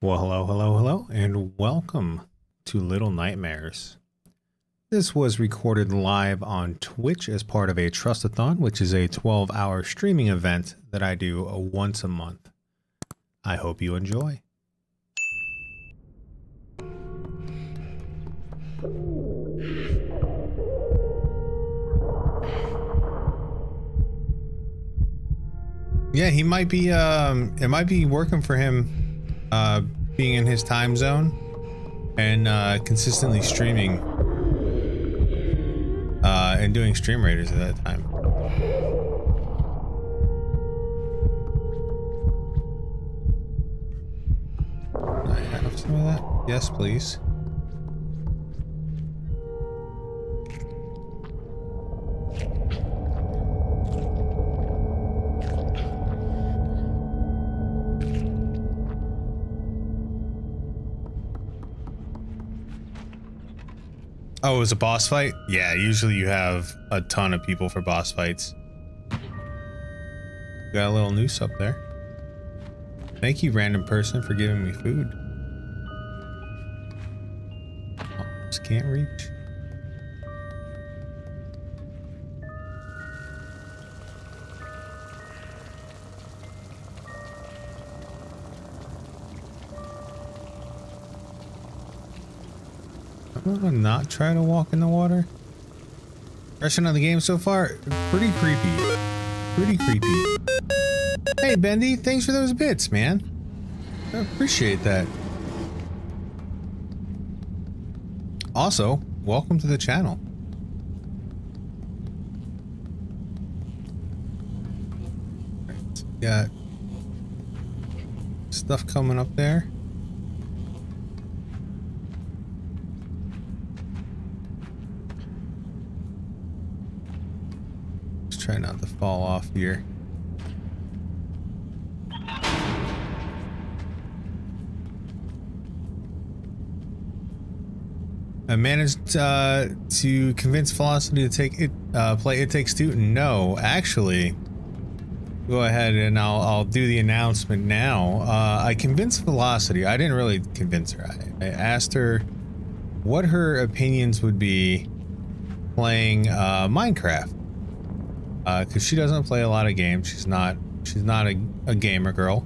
Well, hello, and welcome to Little Nightmares. This was recorded live on Twitch as part of a Trustathon, which is a 12-hour streaming event that I do once a month. I hope you enjoy. Yeah, he might be, it might be working for him, being in his time zone and, consistently streaming, and doing stream raiders at that time. Can I have some of that? Yes, please. Oh, it was a boss fight? Yeah, usually you have a ton of people for boss fights. Got a little noose up there. Thank you, random person, for giving me food. Oh, just can't reach. I'm gonna not try to walk in the water. Impression on the game so far, pretty creepy. Pretty creepy. Hey Bendy, thanks for those bits, man. I appreciate that. Also, welcome to the channel. Right, got stuff coming up there. Try not to fall off here. I managed to convince Velocity to take it, play It Takes Two. No, actually, go ahead and I'll do the announcement now. I convinced Velocity. I didn't really convince her. I asked her what her opinions would be playing Minecraft. Because she doesn't play a lot of games. She's not a gamer girl.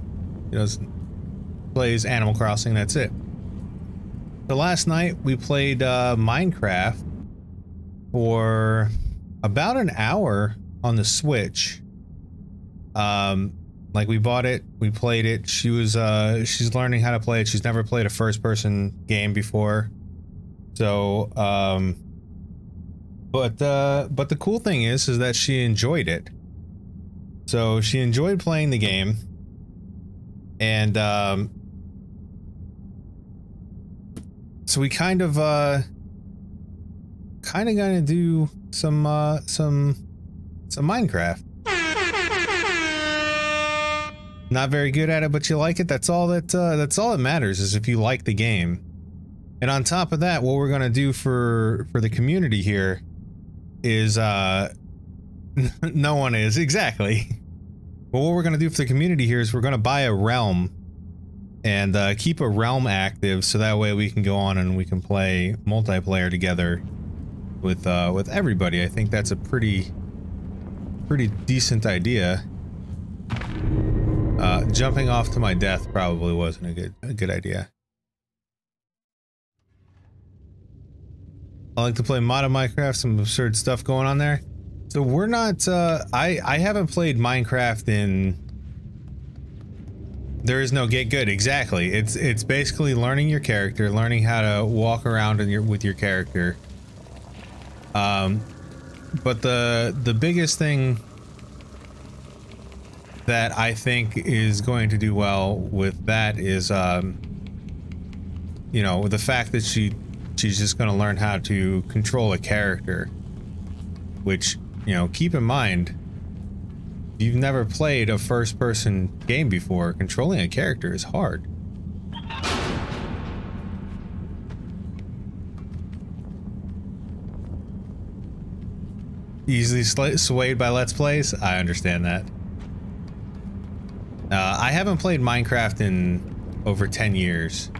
She plays Animal Crossing. That's it. So last night we played Minecraft for about an hour on the Switch. Like we bought it, we played it. She's learning how to play it. She's never played a first-person game before. So But the cool thing is that she enjoyed it. So she enjoyed playing the game, and so we kind of gonna do some Minecraft. Not very good at it, but you like it. That's all that matters, is if you like the game. And on top of that, what we're gonna do for the community here is no one is exactly. But what we're gonna do for the community here is we're gonna buy a realm and keep a realm active, so that way we can go on and we can play multiplayer together with everybody. I think that's a pretty decent idea. Jumping off to my death probably wasn't a good idea. I like to play modded Minecraft, some absurd stuff going on there. So we're not, I haven't played Minecraft in... There is no get good, exactly. It's basically learning your character, learning how to walk around with your character. But the biggest thing that I think is going to do well with that is, you know, the fact that she's just going to learn how to control a character, which, you know, keep in mind, if you've never played a first-person game before, controlling a character is hard. Easily swayed by Let's Plays? I understand that. I haven't played Minecraft in over 10 years.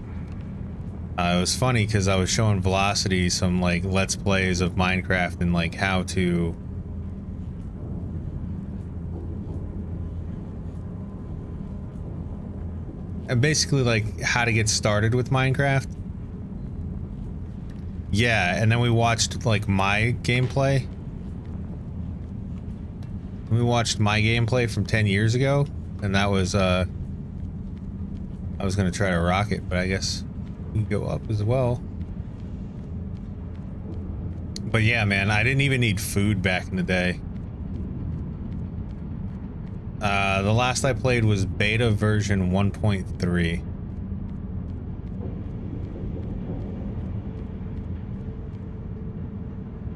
It was funny because I was showing Velocity some like let's plays of Minecraft and like how to and basically like how to get started with Minecraft. Yeah, and then we watched like my gameplay. We watched my gameplay from 10 years ago, and that was I was gonna try to rock it, but I guess we can go up as well. But yeah, man, I didn't even need food back in the day. The last I played was beta version 1.3.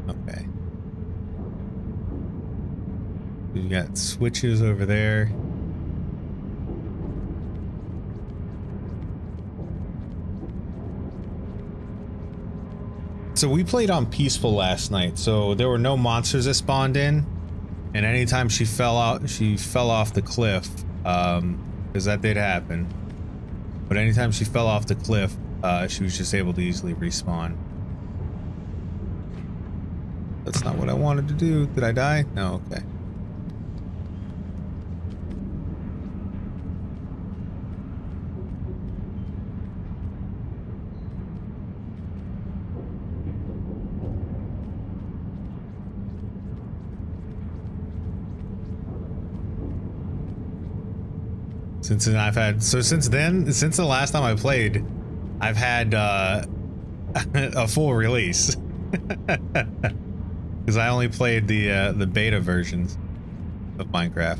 Okay. We've got switches over there. So we played on peaceful last night, so there were no monsters that spawned in, and anytime she fell off the cliff, because that did happen. But anytime she fell off the cliff, she was just able to easily respawn. That's not what I wanted to do. Did I die? No, okay. Since the last time I played, I've had a full release because I only played the beta versions of Minecraft.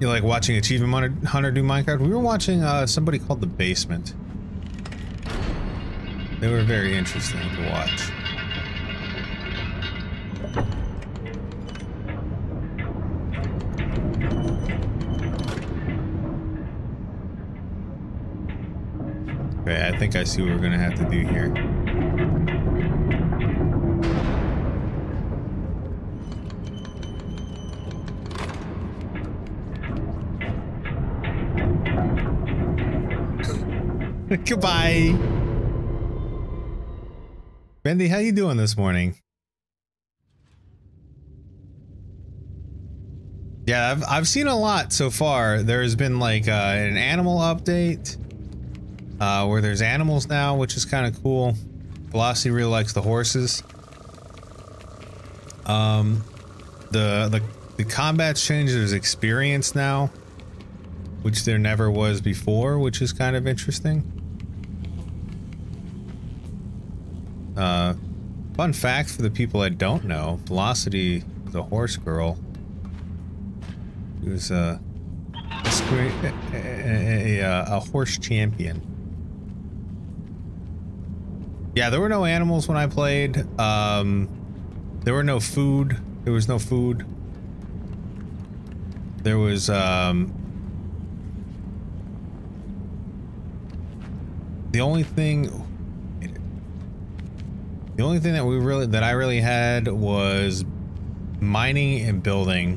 You like watching Achievement Hunter do Minecraft? We were watching somebody called The Basement. They were very interesting to watch. Okay, I think I see what we're gonna have to do here. Goodbye. Bendy, how you doing this morning? Yeah, I've seen a lot so far. There's been like an animal update where there's animals now, which is kind of cool. Velocity really likes the horses. The combat's changed. There's experience now, which there never was before, which is kind of interesting. Fun fact for the people that don't know, Velocity is a horse girl. She was a horse champion. Yeah, there were no animals when I played. There were no food. There was no food. There was the only thing that I really had was mining and building,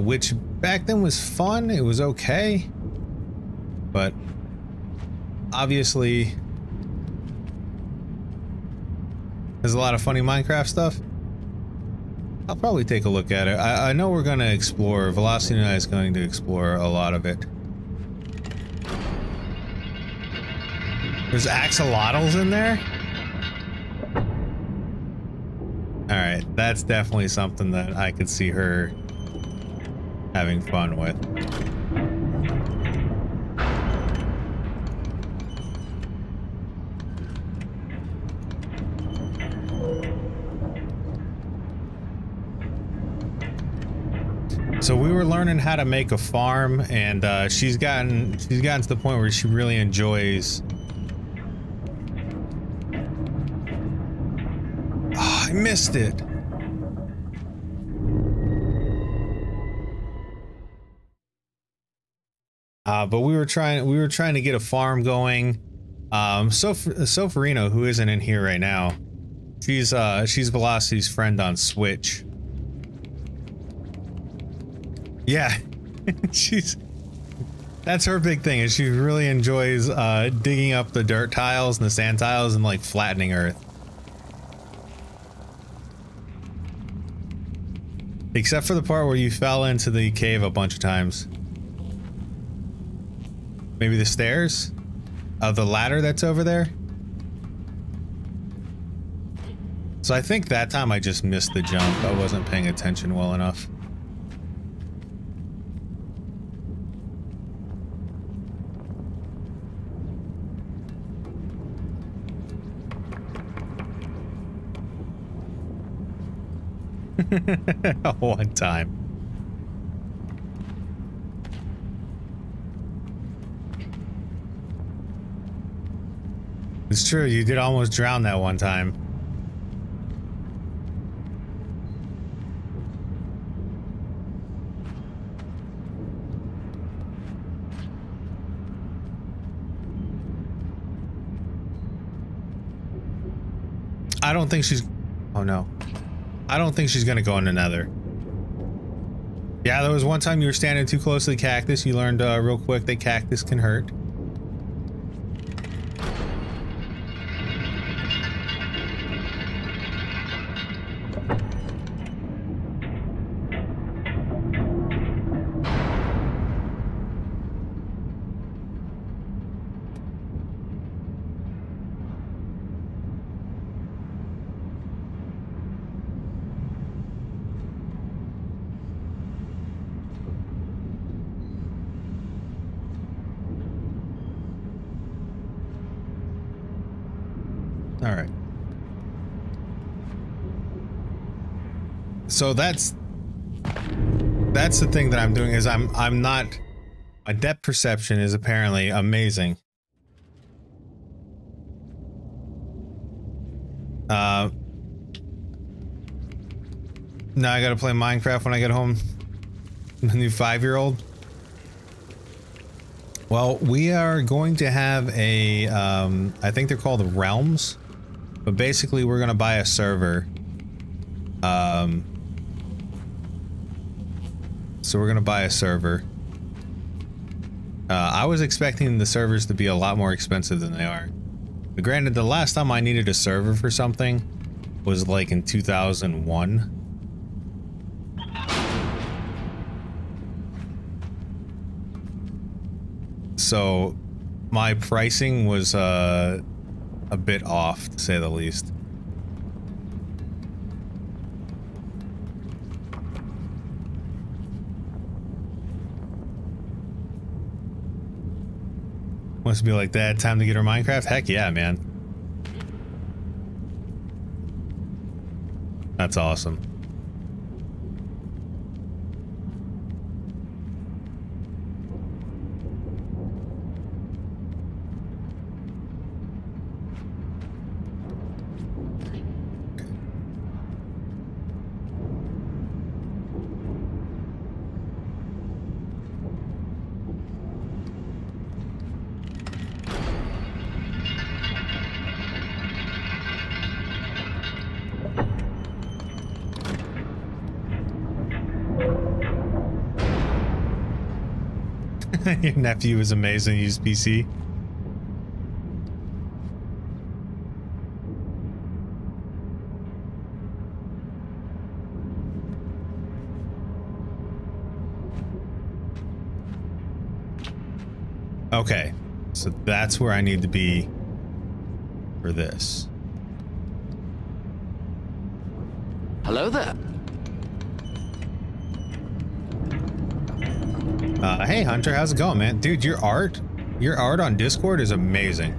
which back then was fun. It was okay, but obviously there's a lot of funny Minecraft stuff. I'll probably take a look at it. I know we're going to explore. Velocity and I is going to explore a lot of it. There's axolotls in there? Alright, that's definitely something that I could see her having fun with. So we were learning how to make a farm, and she's gotten to the point where she really enjoys. I missed it. But we were trying to get a farm going, Sofarino, who isn't in here right now, she's Velocity's friend on Switch. Yeah, that's her big thing, is she really enjoys digging up the dirt tiles and the sand tiles and like flattening Earth. Except for the part where you fell into the cave a bunch of times. Maybe the stairs? The ladder that's over there? So I think that time I just missed the jump. I wasn't paying attention well enough. One time. It's true, you did almost drown that one time. I don't think she's... Oh no. I don't think she's gonna go in the nether. Yeah, there was one time you were standing too close to the cactus. You learned real quick that cactus can hurt. All right. So that's the thing that I'm doing, is I'm not, my depth perception is apparently amazing. Now I gotta play Minecraft when I get home. The new 5-year-old. Well, we are going to have a, I think they're called realms, but basically we're gonna buy a server. So we're gonna buy a server. I was expecting the servers to be a lot more expensive than they are. But granted, the last time I needed a server for something was like in 2001. So my pricing was a bit off, to say the least. Must be like that. Time to get her Minecraft? Heck yeah, man. That's awesome. Your nephew is amazing to use PC. Okay, so that's where I need to be for this. Hello there. Hey Hunter, how's it going, man? Dude, your art on Discord is amazing.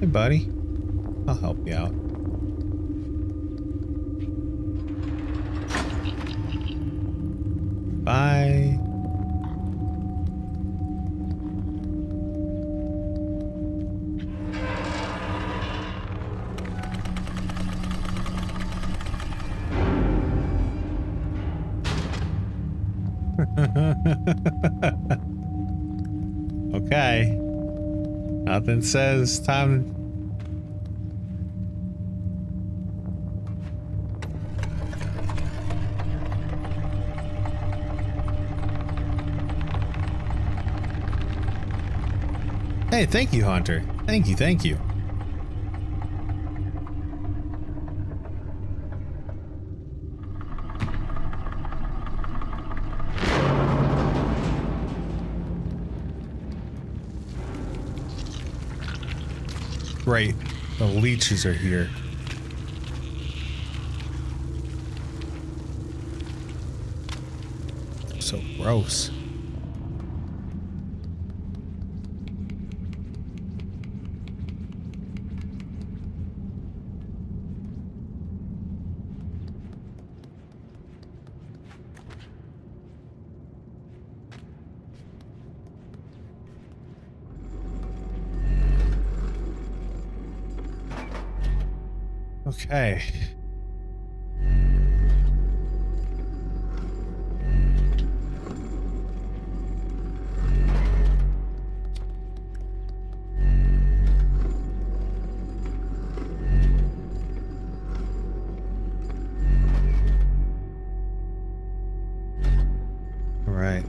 buddy. I'll help you out. Bye. Okay. Nothing says time. Hey, thank you, Hunter. Thank you, thank you. Great. The leeches are here. So gross. Okay. All right.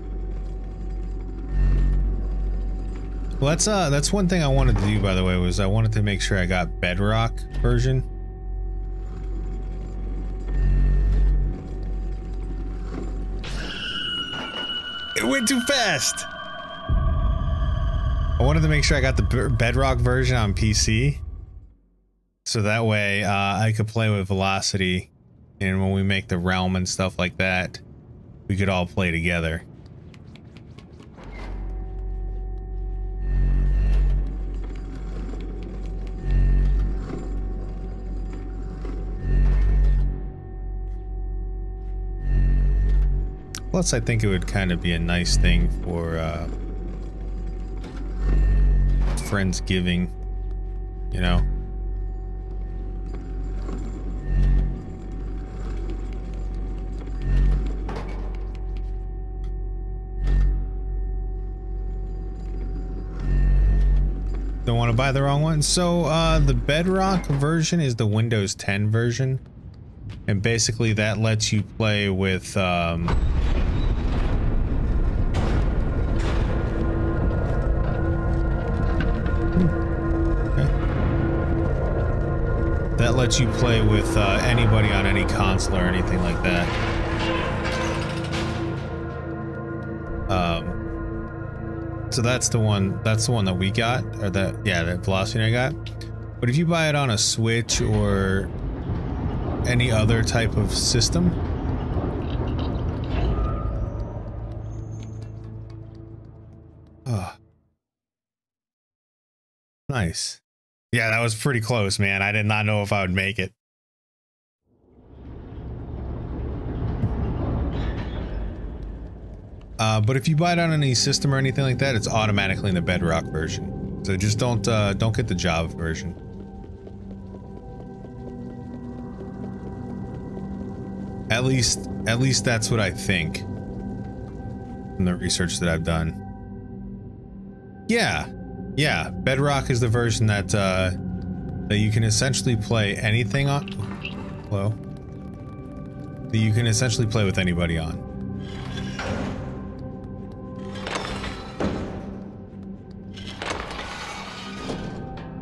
Well, that's one thing I wanted to do, by the way, was I wanted to make sure I got Bedrock version. It went too fast. I wanted to make sure I got the Bedrock version on PC, so that way I could play with velocity, and when we make the realm and stuff like that, we could all play together. Plus, I think it would kind of be a nice thing for Friendsgiving, you know? Don't want to buy the wrong one. So, the Bedrock version is the Windows 10 version. And basically that lets you play with, that lets you play with anybody on any console or anything like that. So that's the one that we got, or that, yeah, that Velocity I got. But if you buy it on a Switch or any other type of system, oh, nice. Yeah, that was pretty close, man. I did not know if I would make it. But if you buy it on any system or anything like that, it's automatically in the Bedrock version. So just don't get the Java version. At least that's what I think from the research that I've done. Yeah. Yeah, Bedrock is the version that you can essentially play anything on. Hello. That you can essentially play with anybody on.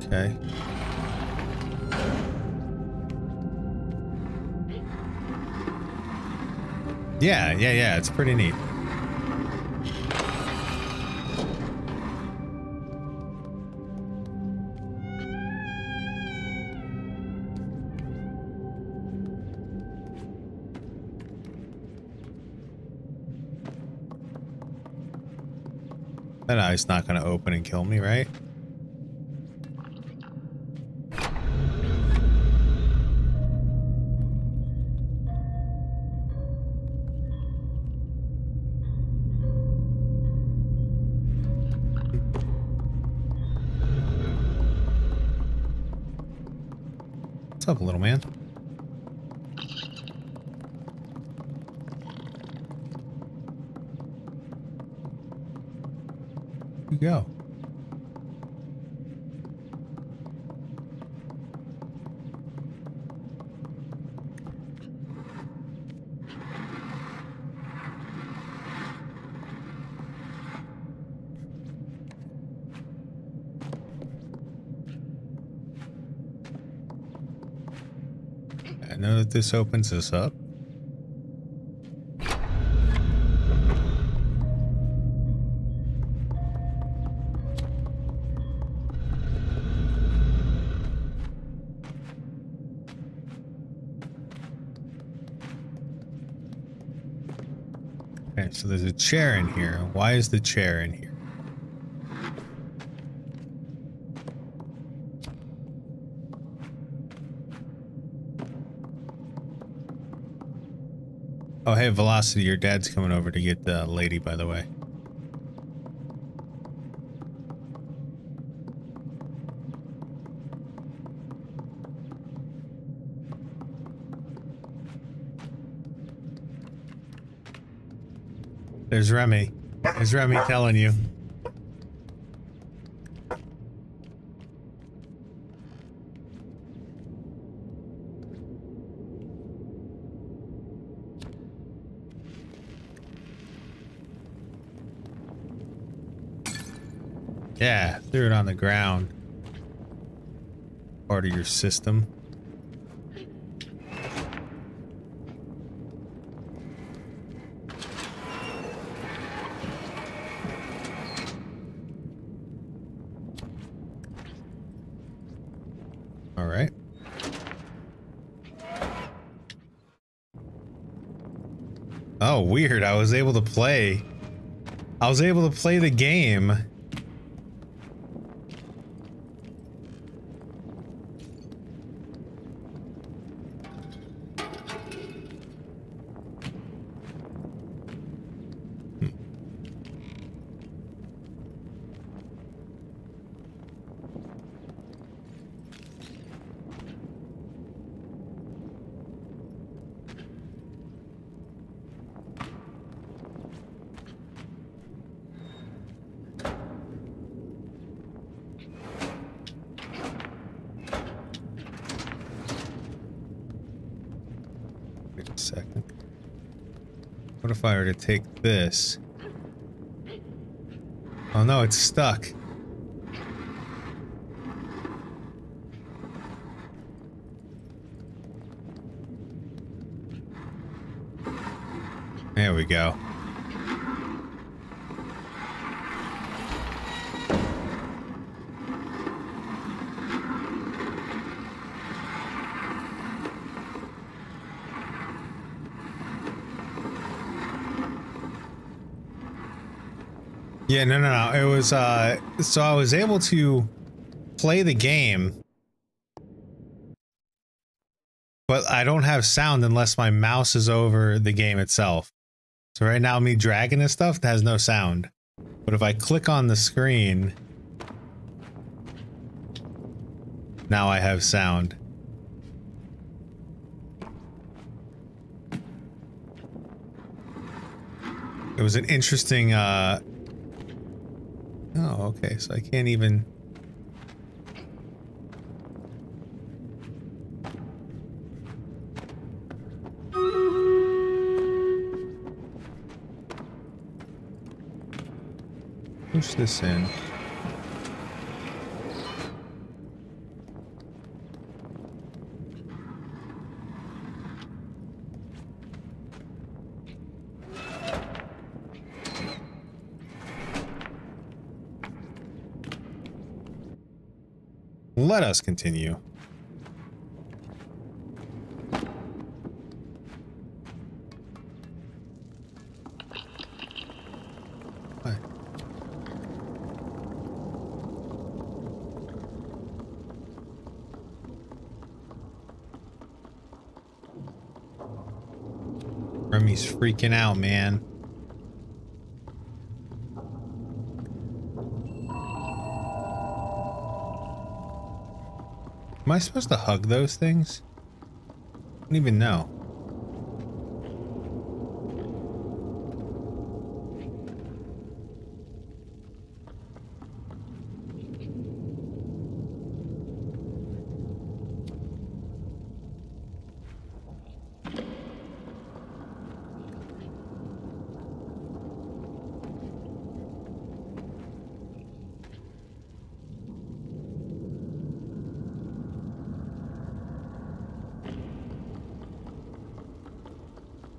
Okay. Yeah, it's pretty neat. That eye's not gonna open and kill me, right? What's up, little man? Where'd you go? I know that this opens us up. Okay, so there's a chair in here. Why is the chair in here? Oh, hey, Velocity, your dad's coming over to get the lady, by the way. There's Remy. There's Remy telling you. Yeah, threw it on the ground. Part of your system. All right. Oh, weird. I was able to play the game. Wait a second. What if I were to take this? Oh no, it's stuck. There we go. Yeah, no. It was, so I was able to play the game, but I don't have sound unless my mouse is over the game itself. So right now, me dragging this stuff has no sound. But if I click on the screen, now I have sound. It was an interesting, oh, okay, so I can't even... push this in. Let us continue. What? Remy's freaking out, man. Am I supposed to hug those things? I don't even know.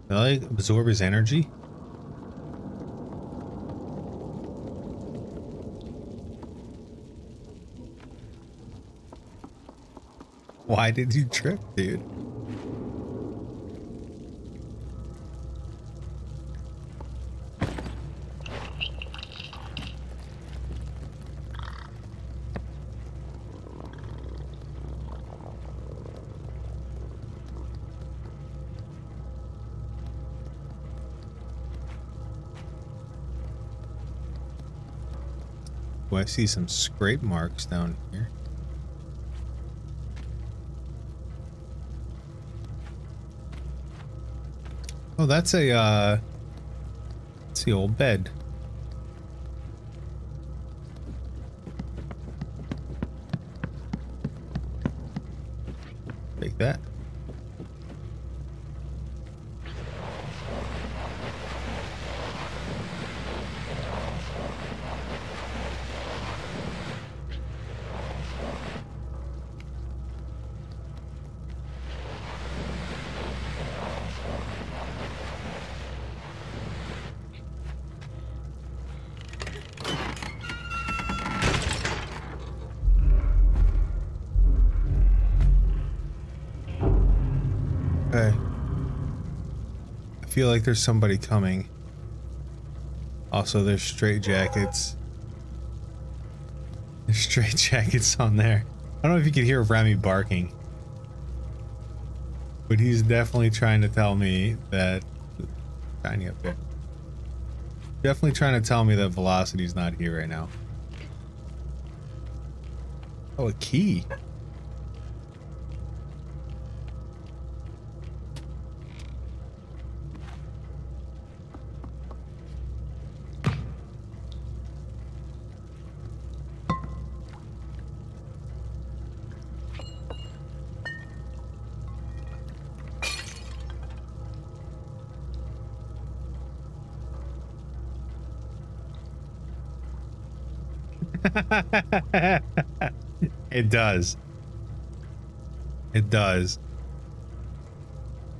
Did I like absorb his energy? Why did you trip, dude? Oh, I see some scrape marks down here. Oh, that's a, it's the old bed. Take that. Okay. I feel like there's somebody coming. Also, there's straitjackets. There's straitjackets on there. I don't know if you could hear Remy barking. But he's definitely trying to tell me that... Shiny up there. Definitely trying to tell me that velocity's not here right now. Oh, a key. It does. It does.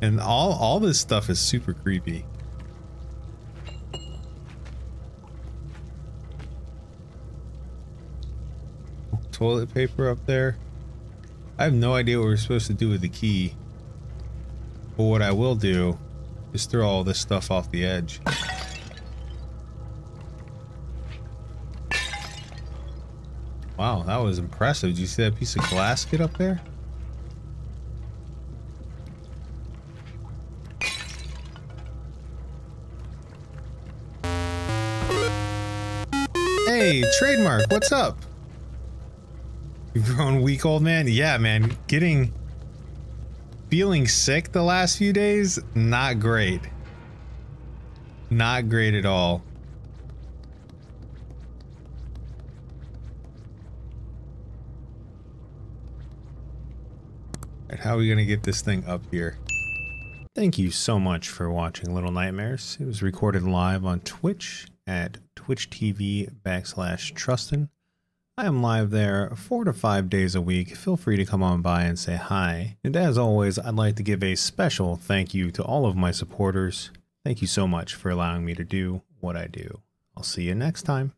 And all this stuff is super creepy. Toilet paper up there. I have no idea what we're supposed to do with the key. But what I will do is throw all this stuff off the edge. Wow, that was impressive. Did you see that piece of glass get up there? Hey, Trademark, what's up? You've grown weak, old man? Yeah, man. Feeling sick the last few days? Not great. Not great at all. Alright, how are we gonna get this thing up here? Thank you so much for watching Little Nightmares. It was recorded live on Twitch at twitch.tv/Trusten. I am live there 4 to 5 days a week. Feel free to come on by and say hi. And as always, I'd like to give a special thank you to all of my supporters. Thank you so much for allowing me to do what I do. I'll see you next time.